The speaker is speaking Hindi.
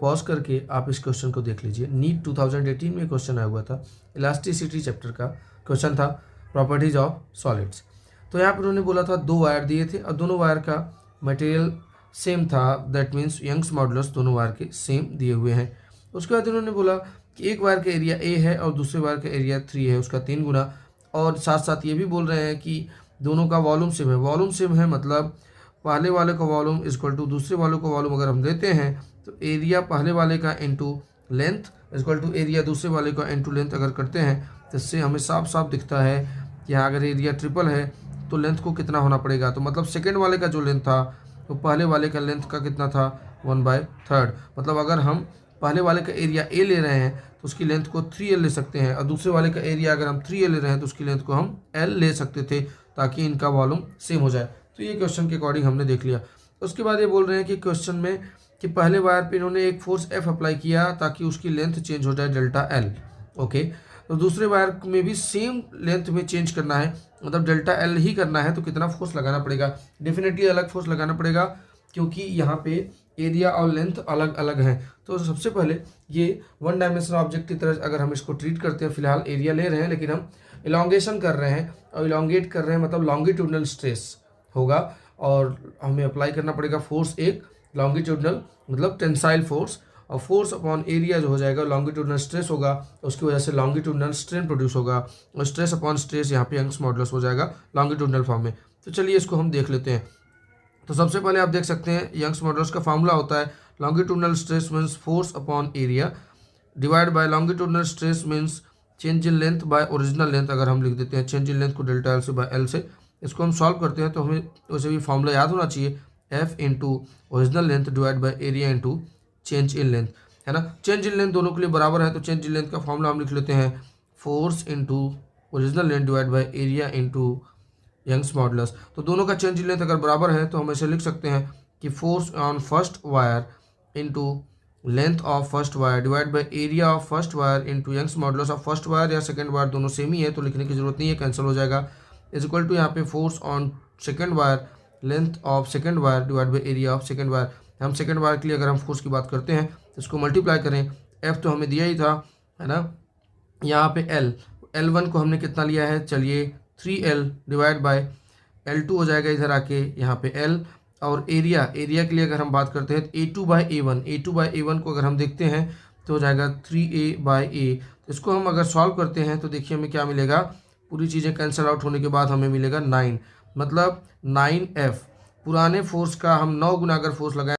पॉज करके आप इस क्वेश्चन को देख लीजिए। नीट 2018 में क्वेश्चन आया हुआ था, इलास्टिसिटी चैप्टर का क्वेश्चन था, प्रॉपर्टीज ऑफ सॉलिड्स। तो यहाँ पर उन्होंने बोला था 2 वायर दिए थे और दोनों वायर का मटेरियल सेम था, दैट मीन्स यंग्स मॉडुलस दोनों वायर के सेम दिए हुए हैं। उसके बाद उन्होंने बोला कि एक वायर का एरिया ए है और दूसरे वायर का एरिया 3 है, उसका 3 गुना, और साथ साथ ये भी बोल रहे हैं कि दोनों का वॉल्यूम सेम है। वॉल्यूम सेम है मतलब पहले वाले का वॉल्यूम इक्वल टू दूसरे वाले का वॉल्यूम अगर हम देते हैं तो एरिया पहले वाले का into length equal to area दूसरे वाले का इंटू लेंथ अगर करते हैं तो इससे हमें साफ साफ दिखता है कि यहाँ अगर एरिया ट्रिपल है तो लेंथ को कितना होना पड़ेगा। तो मतलब सेकेंड वाले का जो लेंथ था तो पहले वाले का लेंथ का कितना था 1/3। मतलब अगर हम पहले वाले का एरिया ए ले रहे हैं तो उसकी लेंथ को 3L ले सकते हैं, और दूसरे वाले का एरिया अगर हम 3L ले रहे हैं तो उसकी लेंथ को हम L ले सकते थे ताकि इनका वॉल्यूम सेम हो जाए। तो ये क्वेश्चन के अकॉर्डिंग हमने देख लिया। उसके बाद ये बोल रहे हैं कि क्वेश्चन में कि पहले वायर पे इन्होंने एक फोर्स F अप्लाई किया ताकि उसकी लेंथ चेंज हो जाए डेल्टा L। ओके, तो दूसरे वायर में भी सेम लेंथ में चेंज करना है, मतलब डेल्टा L ही करना है, तो कितना फोर्स लगाना पड़ेगा? डेफिनेटली अलग फोर्स लगाना पड़ेगा क्योंकि यहाँ पे एरिया और लेंथ अलग अलग हैं। तो सबसे पहले ये 1 डायमेंशनल ऑब्जेक्ट की तरह अगर हम इसको ट्रीट करते हैं, फिलहाल एरिया ले रहे हैं लेकिन हम इलोंगेशन कर रहे हैं, और इलोंगेट कर रहे हैं मतलब लॉन्गिट्यूडनल स्ट्रेस होगा और हमें अप्लाई करना पड़ेगा फोर्स एक लॉन्गिट्यूडनल मतलब टेंसाइल फोर्स, और फोर्स अपॉन एरिया जो हो जाएगा लॉन्गिट्यूडनल स्ट्रेस होगा, उसकी वजह से लॉन्गिट्यूडनल स्ट्रेन प्रोड्यूस होगा, और स्ट्रेस अपॉन स्ट्रेस यहाँ पे यंग्स मॉडुलस हो जाएगा लॉन्गिट्यूडनल फॉर्म में। तो चलिए इसको हम देख लेते हैं। तो सबसे पहले आप देख सकते हैं यंग्स मॉडुलस का फार्मूला होता है longitudinal stress means force upon area divide by longitudinal stress means change in length bye original length. अगर हम लिख देते हैं चेंज इन लेंथ को डेल्टा एल से बाय एल से, इसको हम सॉल्व करते हैं तो हमें वैसे भी फार्मूला याद होना चाहिए, F into original length divide by area into change in length, है ना। चेंज इन लेंथ दोनों के लिए बराबर है तो चेंज इन लेंथ का फार्मूला हम लिख लेते हैं force into original length divide by area into Young's modulus. तो दोनों का चेंज इन लेंथ अगर बराबर है तो हम ऐसे लिख सकते हैं कि force on first wire into length of first wire divide by area of first wire into Young's modulus of first wire या सेकंड वायर, दोनों सेम ही है तो लिखने की जरूरत नहीं है, कैंसिल हो जाएगा, इज इक्वल टू यहाँ पे force on second wire length of second wire divide by area of second wire. हम सेकंड वायर के लिए अगर हम फोर्स की बात करते हैं तो इसको मल्टीप्लाई करें, एफ तो हमें दिया ही था, है ना। यहाँ पे L1 को हमने कितना लिया है, चलिए 3L डिवाइड बाय L2 हो जाएगा इधर आके यहाँ पे L, और एरिया के लिए अगर हम बात करते हैं तो A2/A1 को अगर हम देखते हैं तो हो जाएगा 3A/A। तो इसको हम अगर सॉल्व करते हैं तो देखिए हमें क्या मिलेगा, पूरी चीज़ें कैंसिल आउट होने के बाद हमें मिलेगा 9, मतलब 9F। पुराने फोर्स का हम 9 गुना अगर फोर्स लगाएं